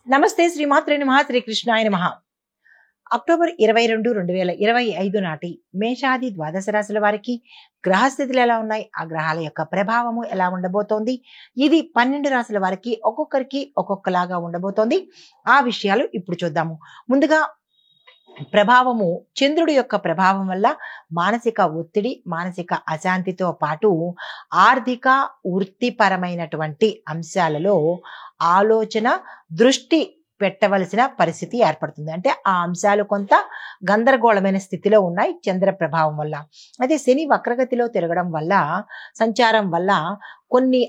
నమస్తే శ్రీమాత్రే నమః శ్రీకృష్ణాయ నమః. అక్టోబర్ 22, 2025 నాటి మేషాది ద్వాదశ రాశుల వారికి గ్రహస్థితులు ఎలా ఉన్నాయి, ఆ గ్రహాల యొక్క ప్రభావము ఎలా ఉండబోతోంది, ఇది 12 రాశుల వారికి ఒక్కొక్కరికి ఒక్కొక్కలాగా ఉండబోతోంది. ఆ విషయాలు ఇప్పుడు చూద్దాము. ముందుగా ప్రభావము, చంద్రుడి యొక్క ప్రభావం వల్ల మానసిక ఒత్తిడి, మానసిక అశాంతితో పాటు ఆర్థిక వృత్తిపరమైనటువంటి అంశాలలో ఆలోచన, దృష్టి పెట్టవలసిన పరిస్థితి ఏర్పడుతుంది. అంటే ఆ అంశాలు కొంత గందరగోళమైన స్థితిలో ఉన్నాయి చంద్ర ప్రభావం వల్ల. అయితే శని వక్రగతిలో తిరగడం వల్ల, సంచారం వల్ల కొన్ని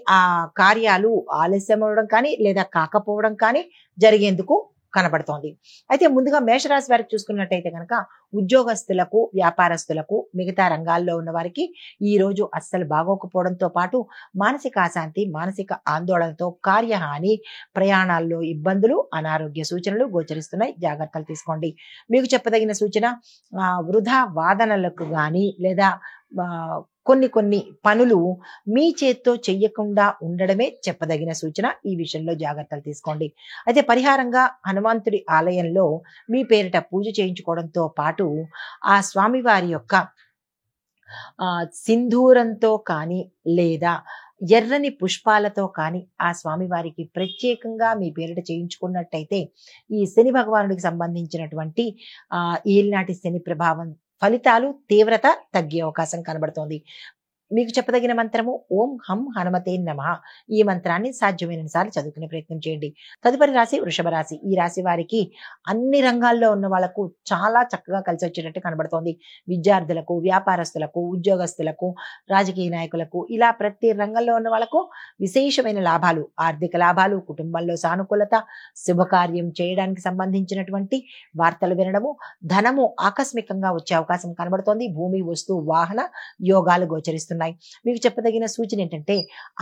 కార్యాలు ఆలస్యం అవడం కానీ లేదా కాకపోవడం కానీ జరిగేందుకు కనబడుతోంది. అయితే ముందుగా మేషరాశి వారికి చూసుకున్నట్టయితే కనుక ఉద్యోగస్తులకు, వ్యాపారస్తులకు, మిగతా రంగాల్లో ఉన్న వారికి ఈ రోజు అస్సలు బాగోకపోవడంతో పాటు మానసిక అశాంతి, మానసిక ఆందోళనతో కార్యహాని, ప్రయాణాల్లో ఇబ్బందులు, అనారోగ్య సూచనలు గోచరిస్తున్నాయి. జాగ్రత్తలు తీసుకోండి. మీకు చెప్పదగిన సూచన, వృధా వాదనలకు కానీ లేదా కొన్ని పనులు మీ చేత్తో చెయ్యకుండా ఉండడమే చెప్పదగిన సూచన. ఈ విషయంలో జాగ్రత్తలు తీసుకోండి. అయితే పరిహారంగా హనుమంతుడి ఆలయంలో మీ పేరిట పూజ చేయించుకోవడంతో పాటు ఆ స్వామివారి యొక్క సింధూరంతో కానీ లేదా ఎర్రని పుష్పాలతో కానీ ఆ స్వామివారికి ప్రత్యేకంగా మీ పేరిట చేయించుకున్నట్టయితే ఈ శని భగవానుడికి సంబంధించినటువంటి ఏలినాటి శని ప్రభావం ఫలితాలు, తీవ్రత తగ్గే అవకాశం కనబడుతోంది. మీకు చెప్పదగిన మంత్రము ఓం హం హనుమతే నమః. ఈ మంత్రాన్ని సాధ్యమైన సార్లు చదువుకునే ప్రయత్నం చేయండి. తదుపరి రాశి వృషభ రాశి. ఈ రాశి వారికి అన్ని రంగాల్లో ఉన్న వాళ్లకు చాలా చక్కగా కలిసి వచ్చేటట్టు కనబడుతోంది. విద్యార్థులకు, వ్యాపారస్తులకు, ఉద్యోగస్తులకు, రాజకీయ నాయకులకు, ఇలా ప్రతి రంగంలో ఉన్న వాళ్లకు విశేషమైన లాభాలు, ఆర్థిక లాభాలు, కుటుంబంలో సానుకూలత, శుభకార్యం చేయడానికి సంబంధించినటువంటి వార్తలు వినడము, ధనము ఆకస్మికంగా వచ్చే అవకాశం కనబడుతోంది. భూమి, వస్తు, వాహన యోగాలు గోచరిస్తున్నాయి. మీకు చెప్పదగిన సూచన ఏంటంటే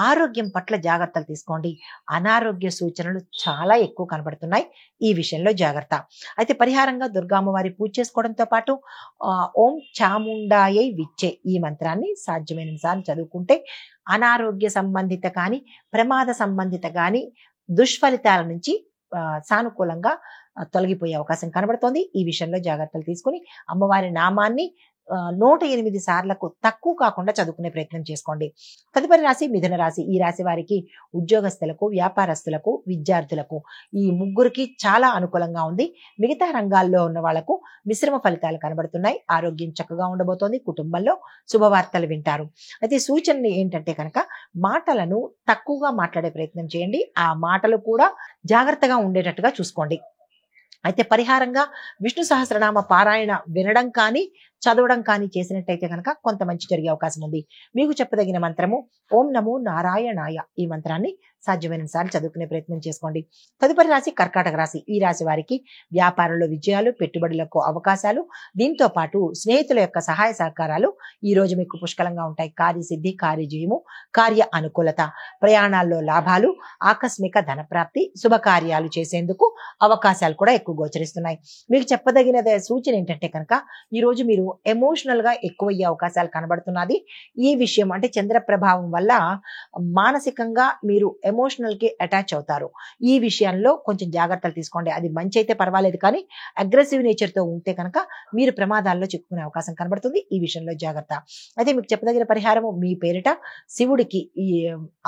ఆరోగ్యం పట్ల జాగ్రత్తలు తీసుకోండి. అనారోగ్య సూచనలు చాలా ఎక్కువ కనబడుతున్నాయి. ఈ విషయంలో జాగ్రత్త. అయితే పరిహారంగా దుర్గామ్మవారి పూజ చేసుకోవడంతో పాటు ఓం చాముండాయై విచ్చే ఈ మంత్రాన్ని సాధ్యమైన సార్లు చదువుకుంటే అనారోగ్య సంబంధిత కానీ, ప్రమాద సంబంధిత కానీ దుష్ఫలితాల నుంచి సానుకూలంగా తొలగిపోయే అవకాశం కనబడుతోంది. ఈ విషయంలో జాగ్రత్తలు తీసుకుని అమ్మవారి నామాన్ని 108 సార్లకు తక్కువ కాకుండా చదువుకునే ప్రయత్నం చేసుకోండి. తదుపరి రాశి మిథున రాశి. ఈ రాశి వారికి ఉద్యోగస్తులకు, వ్యాపారస్తులకు, విద్యార్థులకు ఈ ముగ్గురికి చాలా అనుకూలంగా ఉంది. మిగతా రంగాల్లో ఉన్న వాళ్లకు మిశ్రమ ఫలితాలు కనబడుతున్నాయి. ఆరోగ్యం చక్కగా ఉండబోతోంది. కుటుంబంలో శుభవార్తలు వింటారు. అయితే సూచనలు ఏంటంటే కనుక మాటలను తక్కువగా మాట్లాడే ప్రయత్నం చేయండి. ఆ మాటలు కూడా జాగ్రత్తగా ఉండేటట్టుగా చూసుకోండి. అయితే పరిహారంగా విష్ణు సహస్రనామ పారాయణ వినడం కానీ, చదవడం కానీ చేసినట్టయితే కనుక కొంత మంచి జరిగే అవకాశం ఉంది. మీకు చెప్పదగిన మంత్రము ఓం నమో నారాయణాయ. ఈ మంత్రాన్ని సాధ్యమైన సార్లు చదువుకునే ప్రయత్నం చేసుకోండి. తదుపరి రాశి కర్కాటక రాశి. ఈ రాశి వారికి వ్యాపారంలో విజయాలు, పెట్టుబడులకు అవకాశాలు, దీంతో పాటు స్నేహితుల యొక్క సహాయ సహకారాలు ఈ రోజు మీకు పుష్కలంగా ఉంటాయి. కార్యసిద్ధి, కార్యజయము, కార్య అనుకూలత, ప్రయాణాల్లో లాభాలు, ఆకస్మిక ధనప్రాప్తి, శుభకార్యాలు చేసేందుకు అవకాశాలు కూడా ఎక్కువ గోచరిస్తున్నాయి. మీకు చెప్పదగిన సూచన ఏంటంటే కనుక ఈ రోజు మీరు ఎమోషనల్ గా ఎక్కువయ్యే అవకాశాలు కనబడుతున్నది. ఈ విషయం అంటే చంద్ర ప్రభావం వల్ల మానసికంగా మీరు ఎమోషనల్ కి అటాచ్ అవుతారు. ఈ విషయంలో కొంచెం జాగ్రత్తలు తీసుకోండి. అది మంచి అయితే పర్వాలేదు, కానీ అగ్రెసివ్ నేచర్ తో ఉంటే కనుక మీరు ప్రమాదాల్లో చిక్కుకునే అవకాశం కనబడుతుంది. ఈ విషయంలో జాగ్రత్త. అయితే మీకు చెప్పదగిన పరిహారము మీ పేరిట శివుడికి ఈ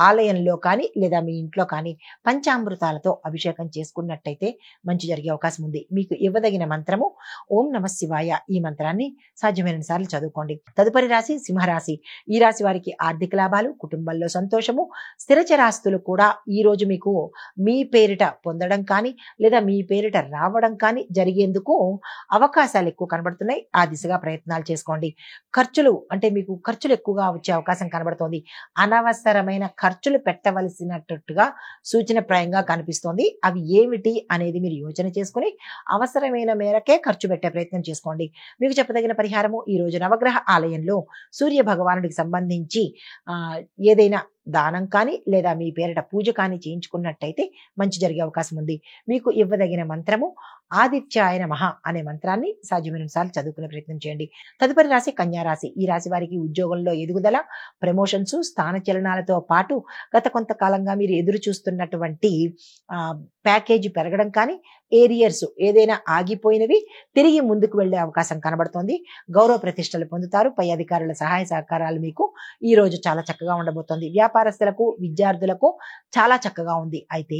ఆలయంలో కానీ లేదా మీ ఇంట్లో కానీ పంచామృతాలతో అభిషేకం చేసుకున్నట్టయితే మంచి జరిగే అవకాశం ఉంది. మీకు ఇవ్వదగిన మంత్రము ఓం నమః శివాయ. ఈ మంత్రాన్ని సాధ్యమైన సార్లు చదువుకోండి. తదుపరి రాశి సింహరాశి. ఈ రాశి వారికి ఆర్థిక లాభాలు, కుటుంబంలో సంతోషము, స్థిరచరాస్తులు కూడా ఈ రోజు మీకు మీ పేరిట పొందడం కానీ లేదా మీ పేరిట రావడం కానీ జరిగేందుకు అవకాశాలు ఎక్కువ కనబడుతున్నాయి. ఆ దిశగా ప్రయత్నాలు చేసుకోండి. ఖర్చులు అంటే మీకు ఖర్చులు ఎక్కువగా వచ్చే అవకాశం కనబడుతోంది. అనవసరమైన ఖర్చులు పెట్టవలసినట్టుగా సూచనప్రాయంగా కనిపిస్తోంది. అవి ఏమిటి అనేది మీరు యోచన చేసుకుని అవసరమైన మేరకే ఖర్చు పెట్టే ప్రయత్నం చేసుకోండి. మీకు చెప్పదగిన పరిహారము ఈ రోజు నవగ్రహ ఆలయంలో సూర్య భగవానుడికి సంబంధించి ఏదైనా దానం కానీ లేదా మీ పేరిట పూజ కానీ చేయించుకున్నట్టయితే మంచి జరిగే అవకాశం ఉంది. మీకు ఇవ్వదగిన మంత్రము ఆదిత్యాయ నమః అనే మంత్రాన్ని సాధ్యమైన సార్లు చదువుకునే ప్రయత్నం చేయండి. తదుపరి రాశి కన్యా రాశి. ఈ రాశి వారికి ఉద్యోగంలో ఎదుగుదల, ప్రమోషన్స్, స్థాన చలనాలతో పాటు గత కొంతకాలంగా మీరు ఎదురు చూస్తున్నటువంటి ప్యాకేజీ పెరగడం కానీ, ఏరియర్స్ ఏదైనా ఆగిపోయినవి తిరిగి ముందుకు వెళ్లే అవకాశం కనబడుతోంది. గౌరవ ప్రతిష్టలు పొందుతారు. పై అధికారుల సహాయ సహకారాలు మీకు ఈ రోజు చాలా చక్కగా ఉండబోతోంది. వ్యాపారస్తులకు, విద్యార్థులకు చాలా చక్కగా ఉంది. అయితే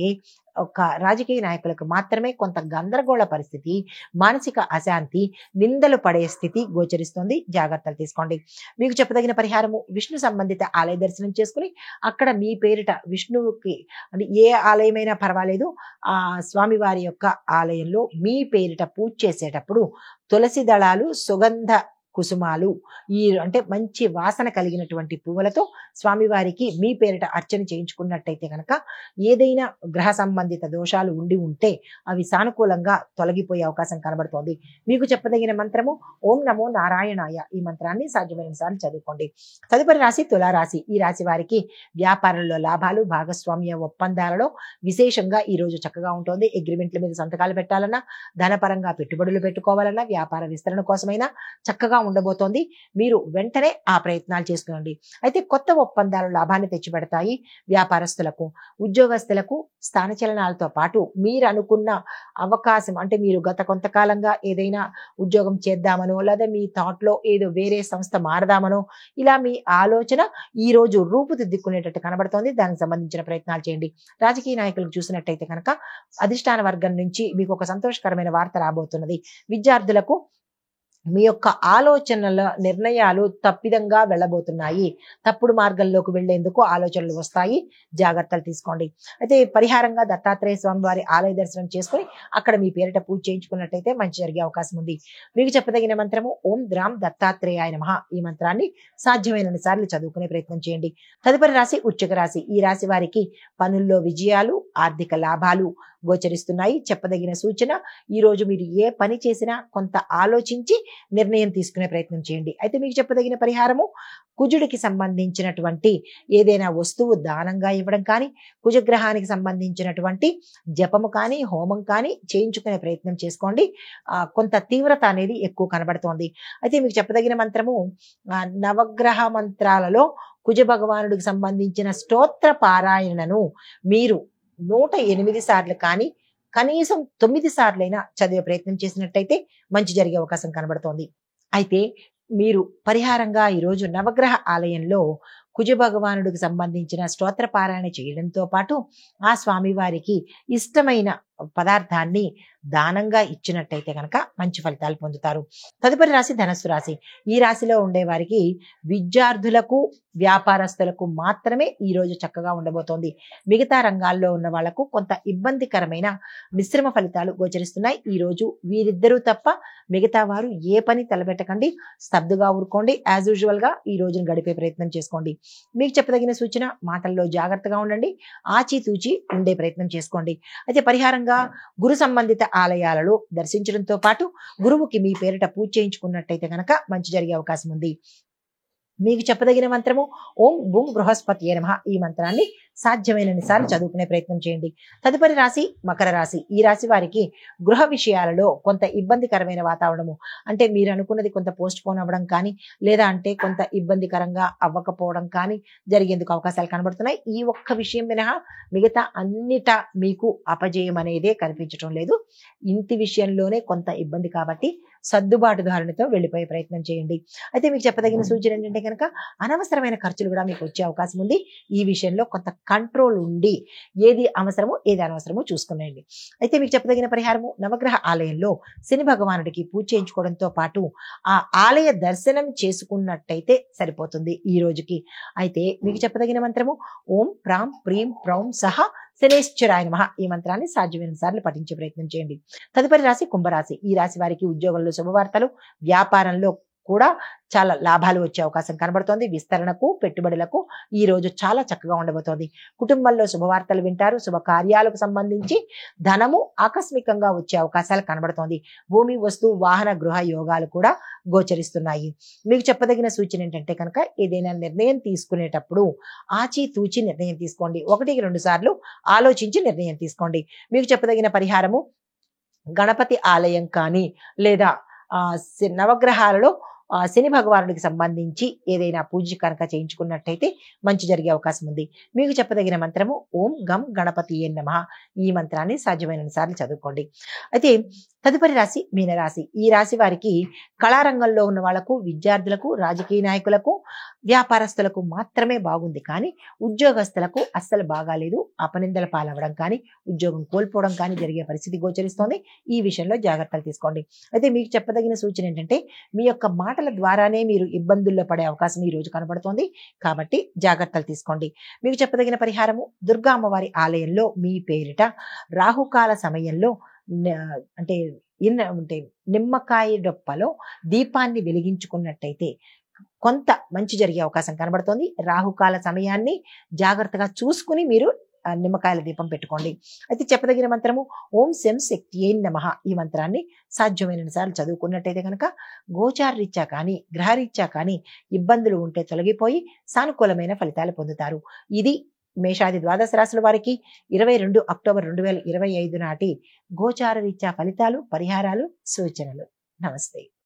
ఒక రాజకీయ నాయకులకు మాత్రమే కొంత గందరగోళ పరిస్థితి, మానసిక అశాంతి, నిందలు పడే స్థితి గోచరిస్తుంది. జాగ్రత్తలు తీసుకోండి. మీకు చెప్పదగిన పరిహారము విష్ణు సంబంధిత ఆలయ దర్శనం చేసుకుని అక్కడ మీ పేరిట విష్ణువుకి అంటే ఏ ఆలయమైనా పర్వాలేదు, ఆ స్వామివారి యొక్క ఆలయంలో మీ పేరిట పూజ చేసేటప్పుడు తులసి దళాలు, సుగంధ కుసుమాలు అంటే మంచి వాసన కలిగినటువంటి పువ్వులతో స్వామివారికి మీ పేరిట అర్చన చేయించుకున్నట్టయితే కనుక ఏదైనా గ్రహ సంబంధిత దోషాలు ఉంటే అవి సానుకూలంగా తొలగిపోయే అవకాశం కనబడుతోంది. మీకు చెప్పదగిన మంత్రము ఓం నమో నారాయణాయ. ఈ మంత్రాన్ని సాధ్యమైన సార్లు చదువుకోండి. తదుపరి రాశి తులారాశి. ఈ రాశి వారికి వ్యాపారంలో లాభాలు, భాగస్వామ్య ఒప్పందాలలో విశేషంగా ఈ రోజు చక్కగా ఉంటుంది. అగ్రిమెంట్ల మీద సంతకాలు పెట్టాలన్నా, ధనపరంగా పెట్టుబడులు పెట్టుకోవాలన్నా, వ్యాపార విస్తరణ కోసమైనా చక్కగా ఉండబోతోంది. మీరు వెంటనే ఆ ప్రయత్నాలు చేసుకోండి. అయితే కొత్త ఒప్పందాలు లాభాన్ని తెచ్చిపెడతాయి. వ్యాపారస్తులకు, ఉద్యోగస్తులకు స్థానచలనాలతో పాటు మీరు అనుకున్న అవకాశం అంటే మీరు గత కొంతకాలంగా ఏదైనా ఉద్యోగం చేద్దామనో లేదా మీ థాట్లో ఏదో వేరే సంస్థ మారదామనో ఇలా మీ ఆలోచన ఈ రోజు రూపుదిద్దుకునేటట్టు కనబడుతోంది. దానికి సంబంధించిన ప్రయత్నాలు చేయండి. రాజకీయ నాయకులకు చూసినట్టయితే కనుక అధిష్టాన వర్గం నుంచి మీకు ఒక సంతోషకరమైన వార్త రాబోతున్నది. విద్యార్థులకు మీ యొక్క ఆలోచనల నిర్ణయాలు తప్పిదంగా వెళ్ళబోతున్నాయి. తప్పుడు మార్గంలోకి వెళ్లేందుకు ఆలోచనలు వస్తాయి. జాగ్రత్తలు తీసుకోండి. అయితే పరిహారంగా దత్తాత్రేయ స్వామి వారి ఆలయ దర్శనం చేసుకుని అక్కడ మీ పేరిట పూజ చేయించుకున్నట్టయితే మంచి జరిగే అవకాశం ఉంది. మీకు చెప్పదగిన మంత్రము ఓం ద్రాం దత్తాత్రేయాయ నమః. ఈ మంత్రాన్ని సాధ్యమైనన్ని సార్లు చదువుకునే ప్రయత్నం చేయండి. తదుపరి రాశి వృశ్చిక రాశి. ఈ రాశి వారికి పనుల్లో విజయాలు, ఆర్థిక లాభాలు గోచరిస్తున్నాయి. చెప్పదగిన సూచన ఈ రోజు మీరు ఏ పని చేసినా కొంత ఆలోచించి నిర్ణయం తీసుకునే ప్రయత్నం చేయండి. అయితే మీకు చెప్పదగిన పరిహారము కుజుడికి సంబంధించినటువంటి ఏదైనా వస్తువు దానంగా ఇవ్వడం కానీ, కుజగ్రహానికి సంబంధించినటువంటి జపము కానీ, హోమం కానీ చేయించుకునే ప్రయత్నం చేసుకోండి. కొంత తీవ్రత అనేది ఎక్కువ కనబడుతోంది. అయితే మీకు చెప్పదగిన మంత్రము నవగ్రహ మంత్రాలలో కుజ భగవానుడికి సంబంధించిన స్తోత్ర పారాయణను మీరు 108 సార్లు కానీ కనీసం 9 సార్లైనా చదివే ప్రయత్నం చేసినట్టయితే మంచి జరిగే అవకాశం కనబడుతోంది. అయితే మీరు పరిహారంగా ఈరోజు నవగ్రహ ఆలయంలో కుజ భగవానుడికి సంబంధించిన స్తోత్ర పారాయణ చేయడంతో పాటు ఆ స్వామివారికి ఇష్టమైన పదార్థాన్ని దానంగా ఇచ్చినట్టయితే కనుక మంచి ఫలితాలు పొందుతారు. తదుపరి రాశి ధనస్సు రాశి. ఈ రాశిలో ఉండే వారికి విద్యార్థులకు, వ్యాపారస్తులకు మాత్రమే ఈ రోజు చక్కగా ఉండబోతోంది. మిగతా రంగాల్లో ఉన్న వాళ్లకు కొంత ఇబ్బందికరమైన మిశ్రమ ఫలితాలు గోచరిస్తున్నాయి. ఈ రోజు వీరిద్దరూ తప్ప మిగతా వారు ఏ పని తలపెట్టకండి. స్తబ్దుగా ఊరుకోండి. యాజ్ యూజువల్ గా ఈ రోజును గడిపే ప్రయత్నం చేసుకోండి. మీకు చెప్పదగిన సూచన మాటల్లో జాగ్రత్తగా ఉండండి. ఆచితూచి ఉండే ప్రయత్నం చేసుకోండి. అయితే పరిహారంగా గురు సంబంధిత ఆలయాలలో దర్శించడంతో పాటు గురువుకి మీ పేరిట పూజ చేయించుకున్నట్టయితే కనుక మంచి జరిగే అవకాశం ఉంది. మీకు చెప్పదగిన మంత్రము ఓం బుం బృహస్పతియే నమః. ఈ మంత్రాన్ని సాధ్యమైనన్ని సార్లు చదువుకునే ప్రయత్నం చేయండి. తదుపరి రాశి మకర రాశి. ఈ రాశి వారికి గృహ విషయాలలో కొంత ఇబ్బందికరమైన వాతావరణము అంటే మీరు అనుకున్నది కొంత పోస్ట్ పోన్ అవ్వడం కానీ లేదా అంటే కొంత ఇబ్బందికరంగా అవ్వకపోవడం కానీ జరిగేందుకు అవకాశాలు కనబడుతున్నాయి. ఈ ఒక్క విషయం మినహా మిగతా అన్నిటా మీకు అపజయం అనేదే కనిపించడం లేదు. ఇంటి విషయంలోనే కొంత ఇబ్బంది కాబట్టి సర్దుబాటు ధోరణితో వెళ్ళిపోయే ప్రయత్నం చేయండి. అయితే మీకు చెప్పదగిన సూచన ఏంటంటే కనుక అనవసరమైన ఖర్చులు కూడా మీకు వచ్చే అవకాశం ఉంది. ఈ విషయంలో కొంత కంట్రోల్ ఉండి ఏది అవసరమో ఏది అనవసరమో చూసుకునేయండి. అయితే మీకు చెప్పదగిన పరిహారము నవగ్రహ ఆలయంలో శని భగవానుడికి పూజ చేయించుకోవడంతో పాటు ఆ ఆలయ దర్శనం చేసుకున్నట్టయితే సరిపోతుంది ఈ రోజుకి. అయితే మీకు చెప్పదగిన మంత్రము ఓం ప్రాం ప్రీం ప్రౌం సహ శనేశ్వరాయ నమః. ఈ మంత్రాన్ని సాధ్యమైన సార్లు పఠించే ప్రయత్నం చేయండి. తదుపరి రాశి కుంభరాశి. ఈ రాశి వారికి ఉద్యోగంలో శుభవార్తలు, వ్యాపారంలో కూడా చాలా లాభాలు వచ్చే అవకాశం కనబడుతోంది. విస్తరణకు, పెట్టుబడులకు ఈ రోజు చాలా చక్కగా ఉండబోతోంది. కుటుంబంలో శుభవార్తలు వింటారు. శుభకార్యాలకు సంబంధించి ధనము ఆకస్మికంగా వచ్చే అవకాశాలు కనబడుతోంది. భూమి, వస్తు, వాహన, గృహ యోగాలు కూడా గోచరిస్తున్నాయి. మీకు చెప్పదగిన సూచన ఏంటంటే కనుక ఏదైనా నిర్ణయం తీసుకునేటప్పుడు ఆచితూచి నిర్ణయం తీసుకోండి. 1-2 సార్లు ఆలోచించి నిర్ణయం తీసుకోండి. మీకు చెప్పదగిన పరిహారము గణపతి ఆలయం కానీ లేదా నవగ్రహాలలో శని భగవానుడికి సంబంధించి ఏదైనా పూజ కనుక చేయించుకున్నట్టయితే మంచి జరిగే అవకాశం ఉంది. మీకు చెప్పదగిన మంత్రము ఓం గం గణపతియే నమః. ఈ మంత్రాన్ని సాధ్యమైనన్ని సార్లు చదువుకోండి. అయితే తదుపరి రాశి మీనరాశి. ఈ రాశి వారికి కళారంగంలో ఉన్న వాళ్లకు, విద్యార్థులకు, రాజకీయ నాయకులకు, వ్యాపారస్తులకు మాత్రమే బాగుంది. కానీ ఉద్యోగస్తులకు అస్సలు బాగాలేదు. అపనిందల పాలవడం కానీ, ఉద్యోగం కోల్పోవడం కానీ జరిగే పరిస్థితి గోచరిస్తోంది. ఈ విషయంలో జాగ్రత్తలు తీసుకోండి. అయితే మీకు చెప్పదగిన సూచన ఏంటంటే మీ యొక్క మాటల ద్వారానే మీరు ఇబ్బందుల్లో పడే అవకాశం ఈ రోజు కనబడుతోంది. కాబట్టి జాగ్రత్తలు తీసుకోండి. మీకు చెప్పదగిన పరిహారము దుర్గా అమ్మవారి ఆలయంలో మీ పేరిట రాహుకాల సమయంలో అంటే నిమ్మకాయ డొప్పలో దీపాన్ని వెలిగించుకున్నట్టయితే కొంత మంచి జరిగే అవకాశం కనబడుతోంది. రాహుకాల సమయాన్ని జాగ్రత్తగా చూసుకుని మీరు నిమ్మకాయల దీపం పెట్టుకోండి. అయితే చెప్పదగిన మంత్రము ఓం శం శక్తియే నమః. ఈ మంత్రాన్ని సాధ్యమైన సార్లు చదువుకున్నట్టయితే కనుక గోచార రీత్యా కానీ గ్రహరీత్యా కానీ ఇబ్బందులు ఉంటే తొలగిపోయి సానుకూలమైన ఫలితాలు పొందుతారు. ఇది మేషాది ద్వాదశ రాశుల వారికి 22 అక్టోబర్ 2025 నాటి గోచార రీత్యా ఫలితాలు, పరిహారాలు, సూచనలు. నమస్తే.